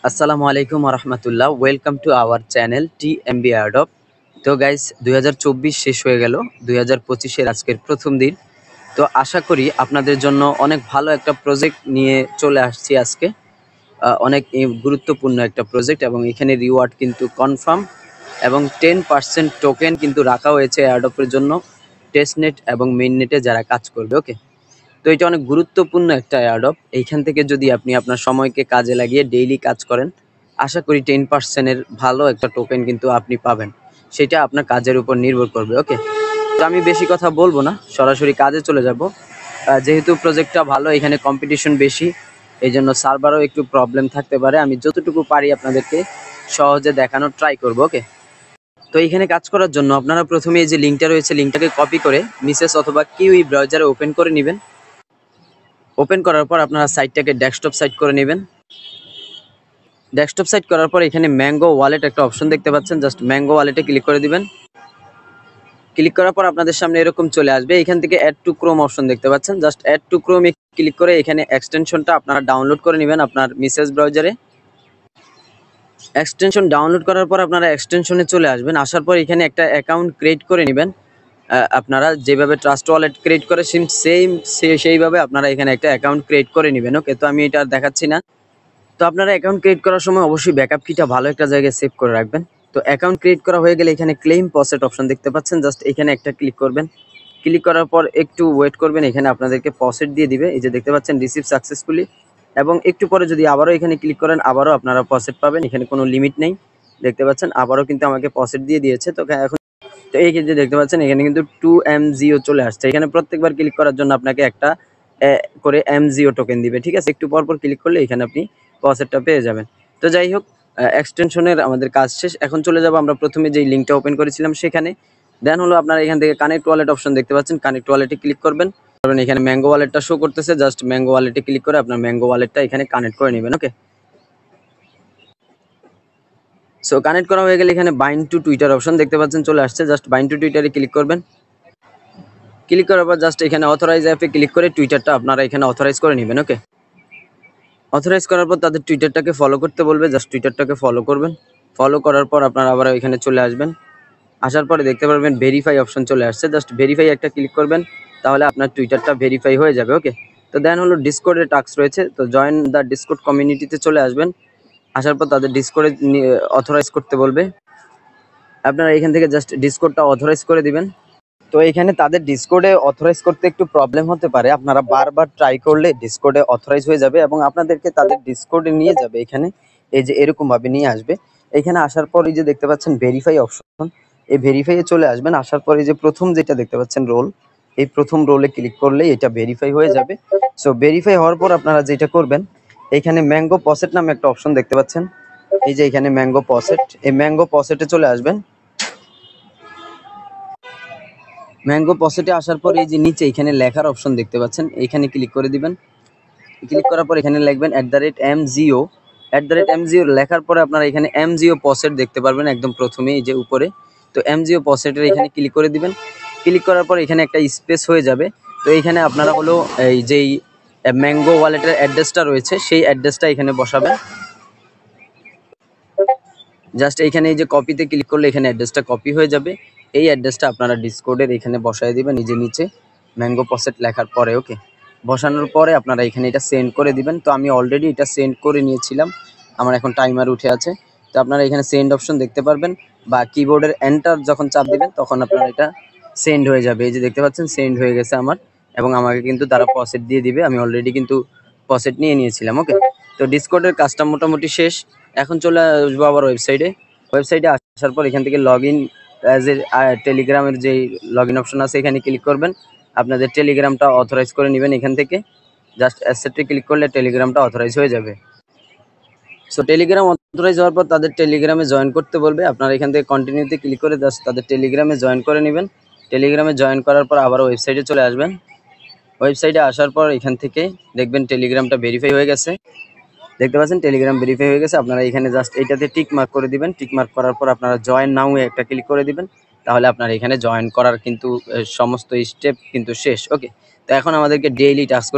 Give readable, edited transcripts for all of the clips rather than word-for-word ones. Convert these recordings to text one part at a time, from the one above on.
আসসালামু আলাইকুম রহমতুল্লাহ। Welcome to our channel TMB অ্যাডপ। তো গাইস, 2024 শেষ হয়ে গেল, 2025-এর আজকের প্রথম দিন। তো আশা করি আপনাদের জন্য অনেক ভালো একটা প্রজেক্ট নিয়ে চলে আসছি আজকে। অনেক গুরুত্বপূর্ণ একটা প্রজেক্ট এবং এখানে রিওয়ার্ড কিন্তু কনফার্ম এবং 10% টোকেন কিন্তু রাখা হয়েছে অ্যাডপের জন্য, টেস্টনেট এবং মেইননেটে যারা কাজ করবে। ওকে, তো এটা অনেক গুরুত্বপূর্ণ একটা অ্যাডপ। এইখান থেকে যদি আপনি আপনার সময়কে কাজে লাগিয়ে ডেইলি কাজ করেন, আশা করি 10%-এর ভালো একটা টোকেন কিন্তু আপনি পাবেন। সেটা আপনার কাজের উপর নির্ভর করবে। ওকে, তো আমি বেশি কথা বলবো না, সরাসরি কাজে চলে যাব। যেহেতু প্রজেক্টটা ভালো, এখানে কম্পিটিশন বেশি, এই জন্য সার্ভারও একটু প্রবলেম থাকতে পারে। আমি যতটুকু পারি আপনাদেরকে সহজে দেখানোর ট্রাই করবো। ওকে, তো এখানে কাজ করার জন্য আপনারা প্রথমে এই যে লিঙ্কটা রয়েছে, লিঙ্কটাকে কপি করে মিসেস অথবা কিউই ব্রাউজারে ওপেন করে নেবেন। ওপেন করার পর আপনারা সাইটটাকে ডেস্কটপ সাইট করে নেবেন। ডেস্কটপ সাইট করার পর এখানে ম্যাঙ্গো ওয়ালেট একটা অপশন দেখতে পাচ্ছেন, জাস্ট ম্যাঙ্গো ওয়ালেটে ক্লিক করে দিবেন। ক্লিক করার পর আপনাদের সামনে এরকম চলে আসবে। এখান থেকে অ্যাড টু ক্রোম অপশন দেখতে পাচ্ছেন, জাস্ট অ্যাড টু ক্রোমে ক্লিক করে এখানে এক্সটেনশনটা আপনারা ডাউনলোড করে নেবেন আপনার মিসেস ব্রাউজারে। এক্সটেনশন ডাউনলোড করার পর আপনারা এক্সটেনশনে চলে আসবেন। আসার পর এখানে একটা অ্যাকাউন্ট ক্রিয়েট করে নেবেন। আপনারা যেভাবে ট্রাস্ট ওয়ালেট ক্রিয়েট করে সেইভাবে আপনারা এখানে একটা অ্যাকাউন্ট ক্রিয়েট করে নেবেন। ওকে, তো আমি এটা আর দেখাচ্ছি না। তো আপনারা অ্যাকাউন্ট ক্রিয়েট করার সময় অবশ্যই ব্যাকআপ কিটা ভালো একটা জায়গায় সেভ করে রাখবেন। তো অ্যাকাউন্ট ক্রিয়েট করা হয়ে গেলে এখানে ক্লেম পসেট অপশন দেখতে পাচ্ছেন, জাস্ট এখানে একটা ক্লিক করবেন। ক্লিক করার পর একটু ওয়েট করবেন, এখানে আপনাদেরকে পসেট দিয়ে দিবে। এই যে দেখতে পাচ্ছেন রিসিভ সাকসেসফুলি, এবং একটু পরে যদি আবারও এখানে ক্লিক করেন আবারও আপনারা পসেট পাবেন। এখানে কোনো লিমিট নেই, দেখতে পাচ্ছেন আবারও কিন্তু আমাকে পসেট দিয়ে দিয়েছে। তো এখন তো এই যে দেখতে পাচ্ছেন এখানে কিন্তু 2 MGO চলে আসছে। এখানে প্রত্যেকবার ক্লিক করার জন্য আপনাকে একটা করে MGO টোকেন দিবে। ঠিক আছে, একটু পর পর ক্লিক করলে এখানে আপনি পসেটটা পেয়ে যাবেন। তো যাই হোক, এক্সটেনশনের আমাদের কাজ শেষ। এখন চলে যাব আমরা প্রথমে যেই লিঙ্কটা ওপেন করেছিলাম সেখানে। দেন হলো আপনারা এখান থেকে কানেক্ট ওয়ালেট অপশন দেখতে পাচ্ছেন, কানেক্ট ওয়ালেটে ক্লিক করবেন। এখানে ম্যাঙ্গো ওয়ালেটটা শো করতেছে, জাস্ট ম্যাঙ্গো ওয়ালেটে ক্লিক করে আপনার ম্যাঙ্গো ওয়ালেটটা এখানে কানেক্ট করে নেবেন। ওকে, সো কানেক্ট করা হয়ে গেলে এখানে বাইন্ড টু টুইটার অপশন দেখতে পাচ্ছেন চলে আসছে, জাস্ট বাইন্ড টু টুইটারে ক্লিক করবেন। ক্লিক করার পর জাস্ট এখানে অথরাইজ অ্যাপে ক্লিক করে টুইটারটা আপনারা এখানে অথরাইজ করে নেবেন। ওকে, অথরাইজ করার পর তাদের টুইটারটাকে ফলো করতে বলবে, জাস্ট টুইটারটাকে ফলো করবেন। ফলো করার পর আপনারা আবার এখানে চলে আসবেন। আসার পরে দেখতে পারবেন ভেরিফাই অপশন চলে আসছে, জাস্ট ভেরিফাই একটা ক্লিক করবেন, তাহলে আপনার টুইটারটা ভেরিফাই হয়ে যাবে। ওকে, তো দেন হলো ডিসকর্ডের টাস্ক রয়েছে, তো জয়েন দ্য ডিসকর্ড কমিউনিটিতে চলে আসবেন। আসার পর তাদের ডিসকর্ডে অথরাইজ করতে বলবে, আপনারা এখান থেকে জাস্ট ডিসকর্ডটা অথরাইজ করে দিবেন। তো এখানে তাদের ডিসকর্ডে অথরাইজ করতে একটু প্রবলেম হতে পারে, আপনারা বারবার ট্রাই করলে ডিসকর্ডে অথরাইজ হয়ে যাবে এবং আপনাদেরকে তাদের ডিসকর্ডে নিয়ে যাবে। এখানে এই যে এরকম ভাবে নিয়ে আসবে। এখানে আসার পর এই যে দেখতে পাচ্ছেন ভেরিফাই অপশন, এই ভেরিফাইয়ে চলে আসবেন। আসার পর এই যে প্রথম যেটা দেখতে পাচ্ছেন রোল, এই প্রথম রোলে ক্লিক করলে এটা ভেরিফাই হয়ে যাবে। সো ভেরিফাই হওয়ার পর আপনারা যেটা করবেন, এখানে ম্যাঙ্গো পসেট নামে একটা অপশন দেখতে পাচ্ছেন, এই যে এখানে ম্যাঙ্গো পসেট, এই ম্যাঙ্গো পসেটে চলে আসবেন। ম্যাঙ্গো পসেটে আসার পর এই যে নিচে এখানে লেখার অপশন দেখতে পাচ্ছেন, এখানে ক্লিক করে দিবেন। ক্লিক করার পর এখানে লিখবেন @MGO। @MGO লেখার পরে আপনারা এখানে MGO পসেট দেখতে পারবেন একদম প্রথমে এই যে উপরে। তো MGO পসেটের এখানে ক্লিক করে দিবেন। ক্লিক করার পর এখানে একটা স্পেস হয়ে যাবে। তো এখানে আপনারা হলো এই যেই ম্যাঙ্গো ওয়ালেটের অ্যাড্রেসটা রয়েছে সেই অ্যাড্রেসটা এখানে বসাবেন। জাস্ট এইখানে এই যে কপিতে ক্লিক করলে এখানে অ্যাড্রেসটা কপি হয়ে যাবে। এই অ্যাড্রেসটা আপনারা ডিসকর্ডের এখানে বসায় দিবেন, নিজে নিচে ম্যাঙ্গো পসেট লেখার পরে। ওকে, বসানোর পরে আপনারা এখানে এটা সেন্ড করে দিবেন। তো আমি অলরেডি এটা সেন্ড করে নিয়েছিলাম, আমার এখন টাইমার উঠে আছে। তো আপনারা এখানে সেন্ড অপশন দেখতে পারবেন, বা কিবোর্ডের এন্টার যখন চাপ দিবেন তখন আপনারা এটা সেন্ড হয়ে যাবে। এই যে দেখতে পাচ্ছেন সেন্ড হয়ে গেছে আমার, এবং আমাকে কিন্তু তারা পসেট দিয়ে দিবে। আমি অলরেডি কিন্তু পসেট নিয়ে নিয়েছিলাম। ওকে, তো ডিসকর্ডের কাজটা মোটামুটি শেষ। এখন চলে আসবো আবার ওয়েবসাইটে আসার পর এখান থেকে লগ ইন অ্যাজ এ টেলিগ্রামের যে লগ ইন অপশন আছে এখানে ক্লিক করবেন। আপনাদের টেলিগ্রামটা অথরাইজ করে নেবেন এখান থেকে, জাস্ট অ্যাকসেপ্টে ক্লিক করলে টেলিগ্রামটা অথরাইজ হয়ে যাবে। সো টেলিগ্রাম অথরাইজ হওয়ার পর তাদের টেলিগ্রামে জয়েন করতে বলবে, আপনারা এখান থেকে কন্টিনিউতে ক্লিক করে জাস্ট তাদের টেলিগ্রামে জয়েন করে নেবেন। টেলিগ্রামে জয়েন করার পর আবার ওয়েবসাইটে চলে আসবেন। ওয়েবসাইটে আসার পর এখান থেকে দেখবেন টেলিগ্রামটা ভেরিফাই হয়ে গেছে, দেখতে পাচ্ছেন টেলিগ্রাম ভেরিফাই হয়ে গেছে। আপনারা এখানে জাস্ট এইটাতে টিক মার্ক করে দিবেন। টিক মার্ক করার পর আপনারা জয়েন নাও একটা ক্লিক করে দিবেন, তাহলে আপনার এখানে জয়েন করার কিন্তু সমস্ত স্টেপ কিন্তু শেষ। ওকে, তো এখন আমাদেরকে ডেইলি টাস্ক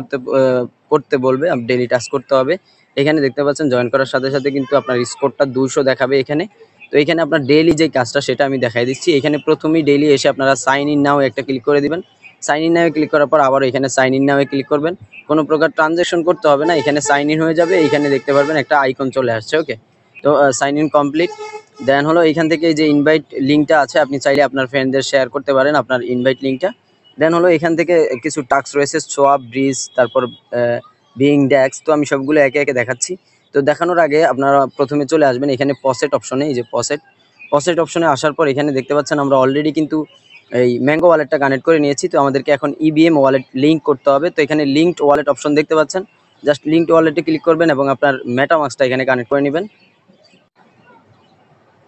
করতে বলবে, ডেইলি টাস্ক করতে হবে। এখানে দেখতে পাচ্ছেন জয়েন করার সাথে সাথে কিন্তু আপনার স্কোরটা 200 দেখাবে এখানে। তো এখানে আপনার ডেইলি যে কাজটা সেটা আমি দেখাই দিচ্ছি। এখানে প্রথমেই ডেইলি এসে আপনারা সাইন ইন নাও একটা ক্লিক করে দিবেন। সাইন ইন নাও ক্লিক করার পর আবার এখানে সাইন ইন নাও ক্লিক করবেন। কোনো প্রকার ট্রানজাকশন করতে হবে না, এখানে সাইন ইন হয়ে যাবে। এখানে দেখতে পারবেন একটা আইকন চলে আসছে। ওকে, তো সাইন ইন কমপ্লিট। দেন হলো এখান থেকে যে ইনভাইট লিঙ্কটা আছে, আপনি চাইলে আপনার ফ্রেন্ডদের শেয়ার করতে পারেন আপনার ইনভাইট লিঙ্কটা। দেন হলো এখান থেকে কিছু টাস্ক রয়েছে, সোয়াপ, ব্রিজ, তারপর বিং ড্যাক্স। তো আমি সবগুলো একে একে দেখাচ্ছি। তো দেখানোর আগে আপনারা প্রথমে চলে আসবেন এখানে পসেট অপশনে। এই যে পসেট অপশনে আসার পর এখানে দেখতে পাচ্ছেন আমরা অলরেডি কিন্তু এই ম্যাঙ্গো ওয়ালেটটা কানেক্ট করে নিয়েছি। তো আমাদেরকে এখন ইবিএম ওয়ালেট লিঙ্ক করতে হবে। তো এখানে লিঙ্কড ওয়ালেট অপশন দেখতে পাচ্ছেন, জাস্ট লিঙ্কড ওয়ালেটে ক্লিক করবেন এবং আপনার মেটামাস্কটা এখানে কানেক্ট করে নেবেন।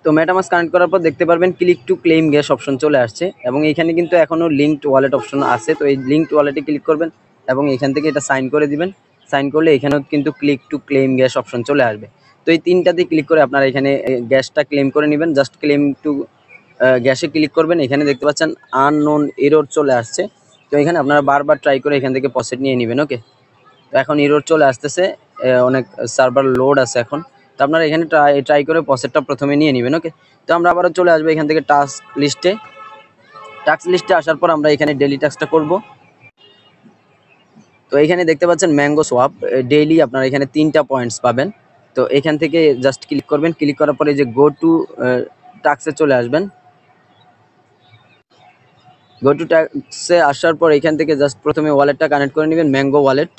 তো মেটামাস্ক কানেক্ট করার পর দেখতে পারবেন click to claim gas option চলে আসছে এবং এখানে কিন্তু এখনও লিঙ্কড ওয়ালেট অপশন আছে। তো এই লিঙ্কড ওয়ালেটে ক্লিক করবেন এবং এখান থেকে এটা সাইন করে দিবেন। সাইন করলে এখানেও কিন্তু click to claim gas option চলে আসবে। তো এই তিনটাতে ক্লিক করে আপনারা এখানে গ্যাসটা ক্লেম করে নেবেন। জাস্ট ক্লেম টু গ্যাসে ক্লিক করবেন। এখানে দেখতে পাচ্ছেন আননোন এরর চলে আসছে। তো এখানে আপনারা বারবার ট্রাই করে এখান থেকে পসেট নিয়ে নেবেন। ওকে, তো এখন এরর চলে আসতেছে, অনেক সার্ভার লোড আছে এখন। তো আপনারা এখানে ট্রাই করে পসেটটা প্রথমে নিয়ে নেবেন। ওকে, তো আমরা আবারও চলে আসবো এখান থেকে টাস্ক লিস্টে আসার পর আমরা এখানে ডেইলি টাস্কটা করব। তো এখানে দেখতে পাচ্ছেন ম্যাঙ্গো সোয়াপ ডেইলি আপনারা এখানে 3টা পয়েন্টস পাবেন। তো এখান থেকে জাস্ট ক্লিক করবেন। ক্লিক করার পরে যে গো টু টাস্কে চলে আসবেন। গো টু টাস্কে আসার পর এখান থেকে জাস্ট প্রথমে ওয়ালেটটা কানেক্ট করে নেবেন, ম্যাঙ্গো ওয়ালেট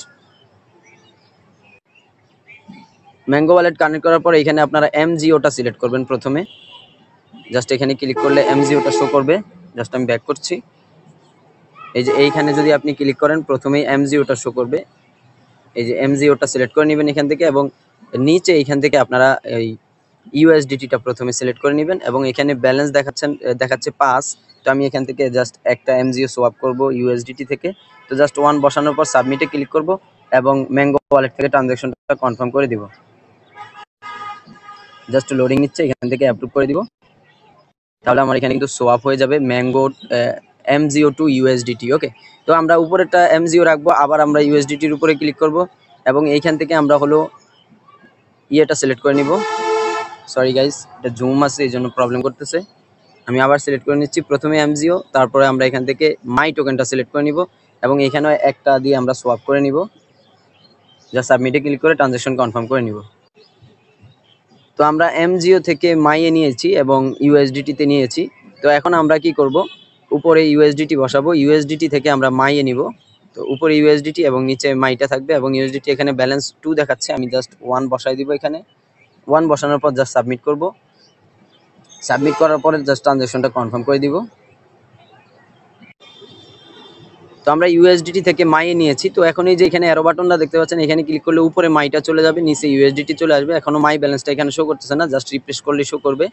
কানেক্ট করার পর এখানে আপনারা এমজিওটা সিলেক্ট করবেন প্রথমে। জাস্ট এখানে ক্লিক করলে এমজিওটা শো করবে। জাস্ট আমি ব্যাক করছি। এই যে এইখানে যদি আপনি ক্লিক করেন প্রথমেই এমজিওটা শো করবে। এই যে এমজিওটা সিলেক্ট করে নেবেন এখান থেকে এবং নিচে এইখান থেকে আপনারা এই ইউএসডিটিটা প্রথমে সিলেক্ট করে নেবেন এবং এখানে ব্যালেন্স দেখাচ্ছে 5। তো আমি এখান থেকে জাস্ট একটা এমজিও সোয়াপ করব ইউএসডিটি থেকে। তো জাস্ট 1 বসানোর পর সাবমিটে ক্লিক করব এবং ম্যাঙ্গো ওয়ালেট থেকে ট্রানজাকশনটা কনফার্ম করে দিব। জাস্ট লোডিং নিচ্ছে, এখান থেকে অ্যাপ্রুভ করে দিব। তাহলে আমার এখানে কিন্তু সোয়াপ হয়ে যাবে ম্যাঙ্গো এমজিও টু ইউএসডিটি। ওকে, তো আমরা উপরেরটা এমজিও রাখবো, আবার আমরা ইউএসডিটির উপরে ক্লিক করব এবং এইখান থেকে আমরা হলো ইয়েটা সিলেক্ট করে নিব। সরি গাইস, এটা জুম আছে এই জন্য প্রবলেম করতেছে। আমি আবার সিলেক্ট করে নিচ্ছি প্রথমে এমজিও, তারপরে আমরা এখান থেকে মাই টোকেনটা সিলেক্ট করে নিব এবং এখানে একটা দিয়ে আমরা সোয়াপ করে নিব। জাস্ট সাবমিটে ক্লিক করে ট্রানজাকশন কনফার্ম করে নিব। তো আমরা এমজিও থেকে মাইয়ে নিয়েছি এবং ইউএসডিটিতে নিয়েছি। তো এখন আমরা কি করব, উপরে ইউএসডিটি বসাবো, ইউএসডিটি থেকে আমরা মাইয়ে নিব। তো উপরে ইউএসডিটি এবং নিচে মাইটা থাকবে এবং ইউএসডিটি এখানে ব্যালেন্স 2 দেখাচ্ছে, আমি জাস্ট 1 বসাই দিব। এখানে 1 বসানোর পর জাস্ট সাবমিট করব। সাবমিট করার পরে জাস্ট ট্রানজাকশনটা কনফার্ম করে দিব। তো আমরা ইউএসডিটি থেকে মাইয়ে নিয়েছি। তো এখন এই যে এখানে অ্যারো বাটনটা দেখতে পাচ্ছেন, এখানে ক্লিক করলে উপরে মাইটা চলে যাবে, নিচে ইউএসডিটি চলে আসবে। এখনো মাই ব্যালেন্সটা এখানে শো করতেছে না, জাস্ট রিফ্রেশ করলে শো করবে।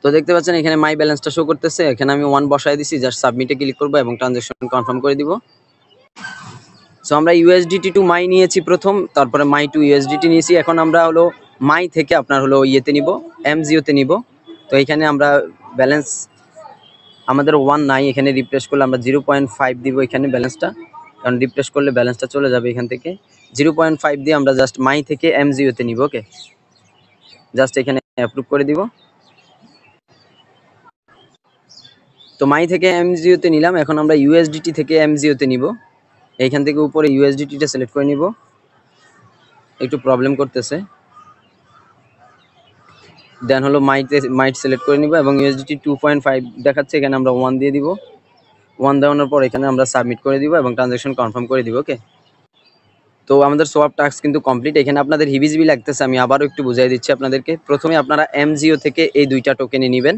তো দেখতে পাচ্ছেন এখানে মাই ব্যালেন্সটা শো করতেছে। এখানে আমি 1 বসায় দিছি, জাস্ট সাবমিটে ক্লিক করব এবং ট্রানজাকশন কনফার্ম করে দিব। সো আমরা ইউএসডিটি টু মাই নিয়েছি প্রথম, তারপরে মাই টু ইউএসডিটি নিয়েছি। এখন আমরা হলো মাই থেকে আপনার হলো ইয়েতে নিব, এমজিওতে নিব। তো এখানে আমরা ব্যালেন্স আমাদের 1 নাই, এখানে রিফ্রেশ করলে আমরা 0.5 দিব এখানে ব্যালেন্সটা, কারণ রিফ্রেশ করলে ব্যালেন্সটা চলে যাবে এখান থেকে। 0.5 দিয়ে আমরা জাস্ট মাই থেকে এমজিওতে নিব। ওকে, জাস্ট এখানে অ্যাপ্রুভ করে দিব। তো মাই থেকে এমজিওতে নিলাম। এখন আমরা ইউএসডিটি থেকে এমজিওতে নিব। এইখান থেকে উপরে ইউএসডিটিটা সিলেক্ট করে নিব, একটু প্রবলেম করতেছে। দেন হলো মাইট সিলেক্ট করে নিব এবং ইউএসডিটি 2.5 দেখাচ্ছে, এখানে আমরা 1 দিয়ে দিব। 1 দেওয়ানোর পর এখানে আমরা সাবমিট করে দিব এবং ট্রানজাকশন কনফার্ম করে দিব। ওকে, তো আমাদের সোয়াপ টাস্ক কিন্তু কমপ্লিট। এখানে আপনাদের হিবিজিবি লাগতেছে, আমি আবারও একটু বুঝাই দিচ্ছি আপনাদেরকে। প্রথমে আপনারা এমজিও থেকে এই 2টা টোকেনে নেবেন।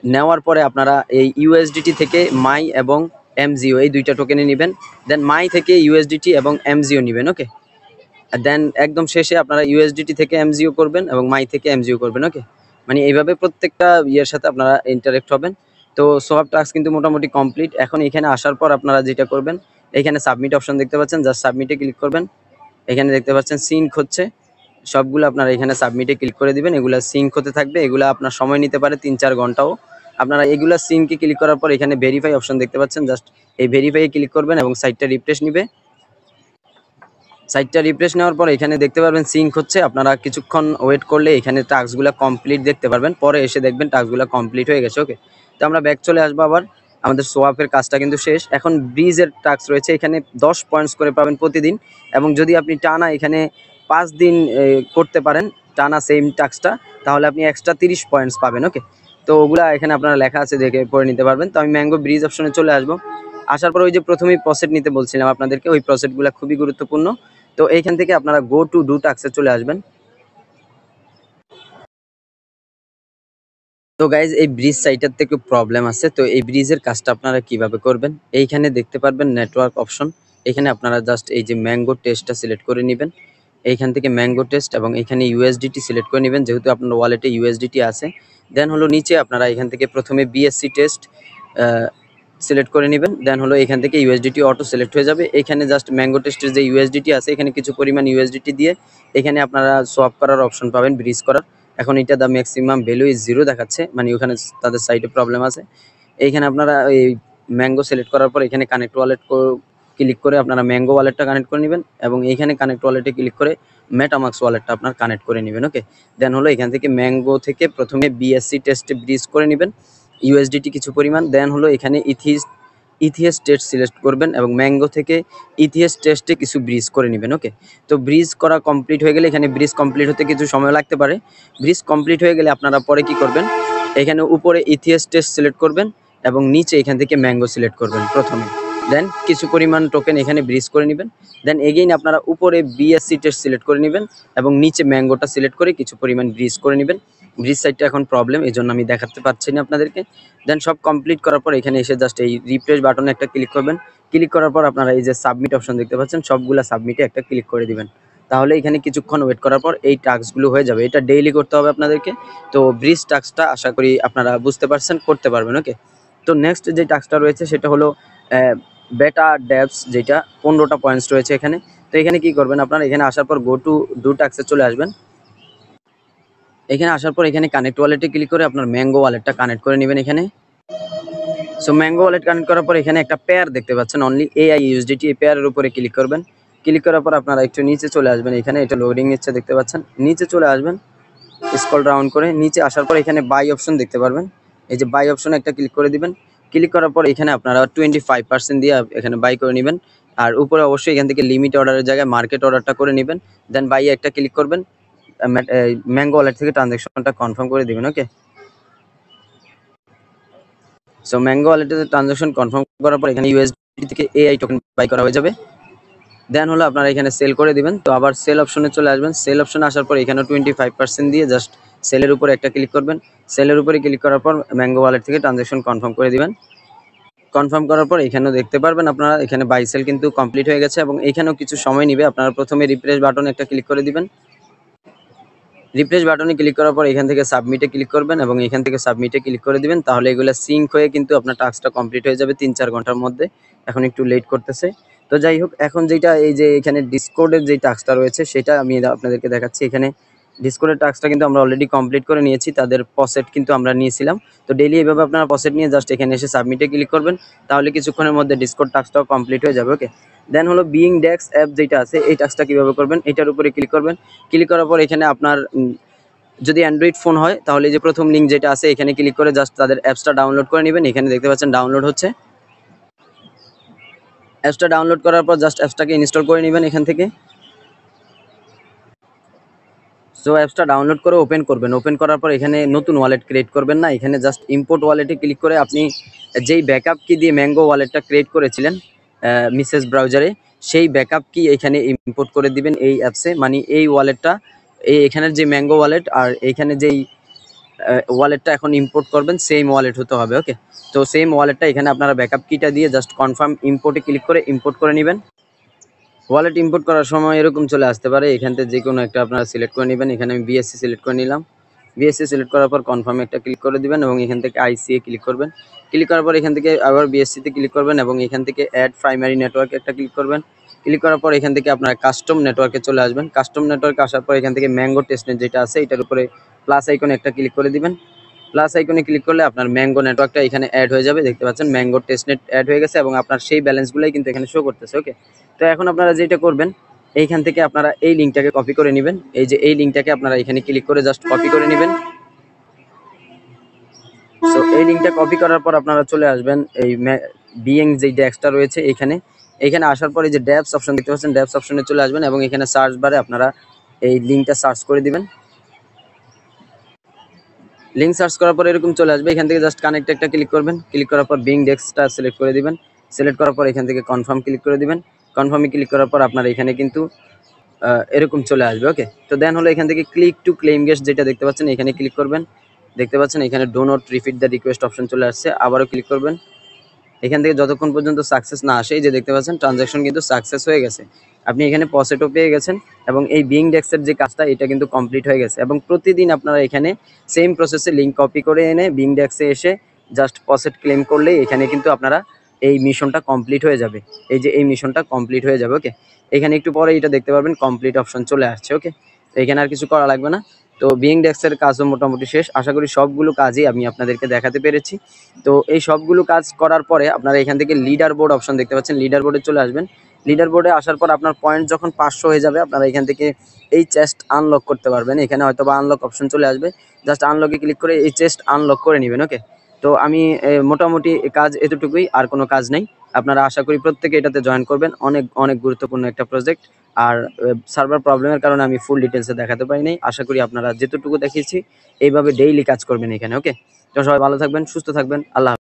নেওয়ার পরে আপনারা এই ইউএসডিটি থেকে মাই এবং এমজিও এই 2টা টোকেনে নেবেন। দেন মাই থেকে ইউএসডিটি এবং এমজিও নেবেন। ওকে, দেন একদম শেষে আপনারা ইউএসডিটি থেকে এমজিও করবেন এবং মাই থেকে এমজিও করবেন। ওকে, মানে এইভাবে প্রত্যেকটা ইয়ের সাথে আপনারা ইন্টারেক্ট হবেন। তো সোয়াপ টাস্ক কিন্তু মোটামুটি কমপ্লিট। এখন এখানে আসার পর আপনারা যেটা করবেন, এখানে সাবমিট অপশন দেখতে পাচ্ছেন, জাস্ট সাবমিটে ক্লিক করবেন। এখানে দেখতে পাচ্ছেন সিঙ্ক হচ্ছে, সবগুলো আপনারা এখানে সাবমিটে ক্লিক করে দিবেন। এগুলা সিঙ্ক হতে থাকবে, এগুলা আপনার সময় নিতে পারে 3-4 ঘন্টাও। আপনারা এগুলা সিঙ্কে ক্লিক করার পর এখানে ভেরিফাই অপশন দেখতে পাচ্ছেন, জাস্ট এই ভেরিফাইয়ে ক্লিক করবেন এবং সাইটটা রিফ্রেশ নিবে। সাইটটা রিফ্রেশ নেওয়ার পর এখানে দেখতে পারবেন সিঙ্ক হচ্ছে। আপনারা কিছুক্ষণ ওয়েট করলে এখানে টাস্কগুলো কমপ্লিট দেখতে পারবেন, পরে এসে দেখবেন টাস্কগুলো কমপ্লিট হয়ে গেছে। ওকে, তো আমরা ব্যাক চলে আসবো আবার। আমাদের সোয়াপের কাজটা কিন্তু শেষ। এখন ব্রিজের টাস্ক রয়েছে, এখানে 10 পয়েন্টস করে পাবেন প্রতিদিন, এবং যদি আপনি টানা এখানে 5 দিন করতে পারেন টানা সেম টাস্কটা, তাহলে আপনি এক্সট্রা 30 পয়েন্টস পাবেন। ওকে, তো ওগুলা এখানে আপনারা লেখা আছে, দেখে পড়ে নিতে পারবেন। তো আমি ম্যাঙ্গো ব্রিজ অপশনে চলে আসবো। আসার পর ওই যে প্রথমেই প্রসেট নিতে বলছিলাম আপনাদেরকে, ওই প্রসেটগুলো খুবই গুরুত্বপূর্ণ। তো এইখান থেকে আপনারা গো টু ডু টাস্কে চলে আসবেন। তো গাইজ এই ব্রিজ সাইটার থেকে প্রবলেম আছে, তো এই ব্রিজের কাজটা আপনারা কিভাবে করবেন, এইখানে দেখতে পারবেন নেটওয়ার্ক অপশন। এখানে আপনারা জাস্ট এই যে ম্যাঙ্গো টেস্টটা সিলেক্ট করে নেবেন। এইখান থেকে ম্যাঙ্গো টেস্ট, এবং এখানে ইউএসডিটি সিলেক্ট করে নেবেন, যেহেতু আপনার ওয়ালেটে ইউএসডিটি আছে। দেন হলো নিচে আপনারা এখান থেকে প্রথমে বিএসসি টেস্ট সিলেক্ট করে নেবেন। দেন হলো এখান থেকে ইউএসডিটি অটো সিলেক্ট হয়ে যাবে। এখানে জাস্ট ম্যাঙ্গো টেস্টের যে ইউএসডিটি আছে, এখানে কিছু পরিমাণ ইউএসডিটি দিয়ে এখানে আপনারা সোয়াপ করার অপশন পাবেন, ব্রিজ করার। এখন এটা দা ম্যাক্সিমাম ভ্যালু ইজ 0 দেখাচ্ছে, মানে ওখানে তাদের সাইটে প্রবলেম আছে। এইখানে আপনারা এই ম্যাঙ্গো সিলেক্ট করার পর এখানে কানেক্ট ওয়ালেট ক্লিক করে আপনারা ম্যাঙ্গো ওয়ালেটটা কানেক্ট করে নেবেন, এবং এইখানে কানেক্ট ওয়ালেটে ক্লিক করে মেটামাক্স ওয়ালেটটা আপনার কানেক্ট করে নেবেন। ওকে, দেন হলো এখান থেকে ম্যাঙ্গো থেকে প্রথমে বিএসসি টেস্টে ব্রিজ করে নেবেন ইউএসডিটি কিছু পরিমাণ। দেন হলো এখানে ইথিএস টেস্ট সিলেক্ট করবেন, এবং ম্যাঙ্গো থেকে ইথিএস টেস্টে কিছু ব্রিজ করে নেবেন। ওকে, তো ব্রিজ করা কমপ্লিট হয়ে গেলে, এখানে ব্রিজ কমপ্লিট হতে কিছু সময় লাগতে পারে। ব্রিজ কমপ্লিট হয়ে গেলে আপনারা পরে কি করবেন, এখানে উপরে ইথিএস টেস্ট সিলেক্ট করবেন, এবং নিচে এখান থেকে ম্যাঙ্গো সিলেক্ট করবেন প্রথমে। দেন কিছু পরিমাণ টোকেন এখানে ব্রিজ করে নেবেন। দেন এগেইন আপনারা উপরে বিএসসি টেস্ট সিলেক্ট করে নেবেন, এবং নিচে ম্যাঙ্গোটা সিলেক্ট করে কিছু পরিমাণ ব্রিজ করে নেবেন। ব্রিজ সাইটটা এখন প্রবলেম, এই জন্য আমি দেখাতে পারছি না আপনাদেরকে। দেন সব কমপ্লিট করার পর এখানে এসে জাস্ট এই রিফ্রেশ বাটনে একটা ক্লিক করবেন। ক্লিক করার পর আপনারা এই যে সাবমিট অপশন দেখতে পাচ্ছেন, সবগুলা সাবমিটে একটা ক্লিক করে দিবেন। তাহলে এখানে কিছুক্ষণ ওয়েট করার পর এই টাস্কগুলো হয়ে যাবে। এটা ডেইলি করতে হবে আপনাদেরকে। তো ব্রিজ টাস্কটা আশা করি আপনারা বুঝতে পারছেন, করতে পারবেন। ওকে, তো নেক্সট যে টাস্কটা রয়েছে সেটা হলো বেটা ডেভস, যেটা 15টা পয়েন্টস রয়েছে এখানে। তো এখানে কি করবেন, আপনারা এখানে আসার পর গো টু ডু টাস্কে চলে আসবেন। এখানে আসার পর এখানে কানেক্ট ওয়ালেটে ক্লিক করে আপনার ম্যাঙ্গো ওয়ালেটটা কানেক্ট করে নেবেন এখানে। সো ম্যাঙ্গো ওয়ালেট কানেক্ট করার পর এখানে একটা পেয়ার দেখতে পাচ্ছেন, অনলি এআই ইউএসডিটি, এই পেয়ারের উপরে ক্লিক করবেন। ক্লিক করার পর আপনারা একটু নিচে চলে আসবেন, এখানে এটা লোডিং নিচ্ছে দেখতে পাচ্ছেন। নিচে চলে আসবেন, স্ক্রল ডাউন করে নিচে আসার পর এখানে বাই অপশন দেখতে পারবেন। এই যে বাই অপশনে একটা ক্লিক করে দিবেন। ক্লিক করার পর এখানে আপনারা 25% দিয়ে এখানে বাই করে নেবেন। আর উপরে অবশ্যই এখান থেকে লিমিট অর্ডারের জায়গায় মার্কেট অর্ডারটা করে নেবেন। দেন বাই একটা ক্লিক করবেন, ম্যাঙ্গো ওয়ালেট থেকে ট্রানজ্যাকশনটা কনফার্ম করে দিবেন। ওকে, সো ম্যাঙ্গো ওয়ালেটে ট্রানজ্যাকশন কনফার্ম করার পর এখানে ইউএসডি থেকে এআই টোকেন বাই করা হয়ে যাবে। দেন হলো আপনারা এখানে সেল করে দিবেন। তো আবার সেল অপশনে চলে আসবেন। সেল অপশনে আসার পর এখানে 25% দিয়ে জাস্ট সেলের উপরে একটা ক্লিক করবেন। সেলের উপরে ক্লিক করার পর ম্যাঙ্গো ওয়ালেট থেকে ট্রানজ্যাকশন কনফার্ম করে দিবেন। কনফার্ম করার পর এখানেও দেখতে পারবেন আপনারা এখানে বাই সেল কিন্তু কমপ্লিট হয়ে গেছে, এবং এখানেও কিছু সময় নেবে। আপনারা প্রথমে রিফ্রেশ বাটনে একটা ক্লিক করে দিবেন। রিফ্রেশ বাটনে ক্লিক করার পর এখান থেকে সাবমিটে ক্লিক করবেন, এবং এখান থেকে সাবমিটে ক্লিক করে দিবেন। তাহলে এগুলো সিঙ্ক হয়ে কিন্তু আপনার টাস্কটা কমপ্লিট হয়ে যাবে 3-4 ঘন্টার মধ্যে। এখন একটু লেট করতেছে। তো যাই হোক, এখন যেটা এই যে এখানে ডিসকর্ডের যে টাস্কটা রয়েছে সেটা আমি আপনাদেরকে দেখাচ্ছি। এখানে ডিসকর্ডের টাস্কটা কিন্তু আমরা অলরেডি কমপ্লিট করে নিয়েছি, তাদের প্রসেট কিন্তু আমরা নিয়েছিলাম। তো ডেইলি এইভাবে আপনারা প্রসেট নিয়ে জাস্ট এখানে এসে সাবমিটে ক্লিক করবেন, তাহলে কিছুক্ষণের মধ্যে ডিসকর্ড টাস্কটাও কমপ্লিট হয়ে যাবে। ওকে, দেন হলো বিইং ডেক্স অ্যাপ যেটা আছে, এই টাস্কটা কীভাবে করবেন, এটার উপরে ক্লিক করবেন। ক্লিক করার পর এখানে আপনার যদি অ্যান্ড্রয়েড ফোন হয় তাহলে যে প্রথম লিঙ্ক যেটা আছে এখানে ক্লিক করে জাস্ট তাদের অ্যাপসটা ডাউনলোড করে নেবেন। এখানে দেখতে পাচ্ছেন ডাউনলোড হচ্ছে। অ্যাপসটা ডাউনলোড করার পর জাস্ট অ্যাপসটাকে ইনস্টল করে নেবেন এখান থেকে। সো অ্যাপসটা ডাউনলোড করে ওপেন করবেন। ওপেন করার পর এখানে নতুন ওয়ালেট ক্রিয়েট করবেন না, এখানে জাস্ট ইম্পোর্ট ওয়ালেটে ক্লিক করে আপনি যেই ব্যাকআপ কি দিয়ে ম্যাঙ্গো ওয়ালেটটা ক্রিয়েট করেছিলেন মিসেস ব্রাউজারে, সেই ব্যাকআপ কি এখানে ইম্পোর্ট করে দিবেন এই অ্যাপসে। মানে এই ওয়ালেটটা, এখানের যে ম্যাঙ্গো ওয়ালেট আর এইখানে যেই ওয়ালেটটা এখন ইম্পোর্ট করবেন সেম ওয়ালেট হতে হবে। ওকে, তো সেম ওয়ালেটটা এখানে আপনারা ব্যাকআপ কিটা দিয়ে জাস্ট কনফার্ম ইম্পোর্টে ক্লিক করে ইম্পোর্ট করে নেবেন। ওয়ালেট ইম্পোর্ট করার সময় এরকম চলে আসতে পারে, এখান থেকে যে কোনো একটা আপনারা সিলেক্ট করে নেবেন। এখানে আমি বিএসসি সিলেক্ট করে নিলাম। বিএসসি সিলেক্ট করার পর কনফার্মে একটা ক্লিক করে দিবেন, এবং এখান থেকে আইসিএ ক্লিক করবেন। ক্লিক করার পর এখান থেকে আবার বিএসসিতে ক্লিক করবেন, এবং এখান থেকে অ্যাড প্রাইমারি নেটওয়ার্কে একটা ক্লিক করবেন। ক্লিক করার পর এখান থেকে আপনারা কাস্টম নেটওয়ার্কে চলে আসবেন। কাস্টম নেটওয়ার্কে আসার পর এখান থেকে ম্যাঙ্গো টেস্টনেট যেটা আছে এটার উপরে প্লাস আইকনে একটা ক্লিক করে দিবেন। প্লাস আইকনে ক্লিক করলে আপনার ম্যাঙ্গো নেটওয়ার্কটা এখানে অ্যাড হয়ে যাবে। দেখতে পাচ্ছেন ম্যাঙ্গো টেস্টনেট অ্যাড হয়ে গেছে, এবং আপনার সেই ব্যালেন্সগুলোই কিন্তু এখানে শো করতেছে। ওকে, তো এখন আপনারা যেটা করবেন, এইখান থেকে আপনারা এই লিঙ্কটাকে কপি করে নেবেন। এই যে এই লিঙ্কটাকে আপনারা এখানে ক্লিক করে জাস্ট কপি করে নেবেন। সো এই লিঙ্কটা কপি করার পর আপনারা চলে আসবেন এই বিং যে ডেস্কটা রয়েছে এখানে। এখানে আসার পরে যে ড্যাপস অপশন দেখতে পাচ্ছেন, ড্যাপস অপশনে চলে আসবেন এবং এখানে সার্চ বারে আপনারা এই লিঙ্কটা সার্চ করে দিবেন। লিঙ্ক সার্চ করার পর এরকম চলে আসবে। এখান থেকে জাস্ট কানেক্ট একটা ক্লিক করবেন। ক্লিক করার পর বিং ডেস্কটা সিলেক্ট করে দিবেন। সিলেক্ট করার পর এখান থেকে কনফার্ম ক্লিক করে দিবেন। কনফার্মে ক্লিক করার পর আপনারা এখানে কিন্তু এরকম চলে আসবে। ওকে, তো দেন হলো এখান থেকে ক্লিক টু ক্লেম গেস্ট যেটা দেখতে পাচ্ছেন এখানে ক্লিক করবেন। দেখতে পাচ্ছেন এখানে do not repeat the request option চলে আসছে, আবারও ক্লিক করবেন। এখান থেকে যতক্ষণ পর্যন্ত সাকসেস না আসে, এই যে দেখতে পাচ্ছেন ট্রানজাকশন কিন্তু সাকসেস হয়ে গেছে। আপনি এখানে পসেটও পেয়ে গেছেন এবং এই বিং ডেস্কের যে কাজটা এটা কিন্তু কমপ্লিট হয়ে গেছে। এবং প্রতিদিন আপনারা এখানে সেম প্রসেসে লিঙ্ক কপি করে এনে বিং ডেস্কে এসে জাস্ট পসেট ক্লেম করলেই এখানে কিন্তু আপনারা এই মিশনটা কমপ্লিট হয়ে যাবে। এই যে এই মিশনটা কমপ্লিট হয়ে যাবে। ওকে, এখানে একটু পরে এটা দেখতে পারবেন কমপ্লিট অপশন চলে আসছে। ওকে, এখানে আর কিছু করা লাগবে না। তো বিং ডেস্কের কাজও মোটামুটি শেষ। আশা করি সবগুলো কাজই আমি আপনাদেরকে দেখাতে পেরেছি। তো এই সবগুলো কাজ করার পরে আপনারা এখান থেকে লিডার বোর্ড অপশন দেখতে পাচ্ছেন, লিডার বোর্ডে চলে আসবেন। লিডার বোর্ডে আসার পর আপনার পয়েন্ট যখন 500 হয়ে যাবে আপনারা এখান থেকে এই চেস্ট আনলক করতে পারবেন। এখানে হয়তো বা আনলক অপশন চলে আসবে, জাস্ট আনলকে ক্লিক করে এই চেস্ট আনলক করে নেবেন। ওকে, তো আমি মোটামুটি কাজ এতটুকুই, আর কোনো কাজ নেই। আপনারা আশা করি প্রত্যেকে এটাতে জয়েন করবেন। অনেক অনেক গুরুত্বপূর্ণ একটা প্রজেক্ট। আর সার্ভার প্রবলেমের কারণে আমি ফুল ডিটেলসে দেখাতে পারিনি। আশা করি আপনারা যেতটুকু দেখিয়েছি এইভাবে ডেইলি কাজ করবেন এখানে। ওকে, তো সবাই ভালো থাকবেন, সুস্থ থাকবেন। আল্লাহ।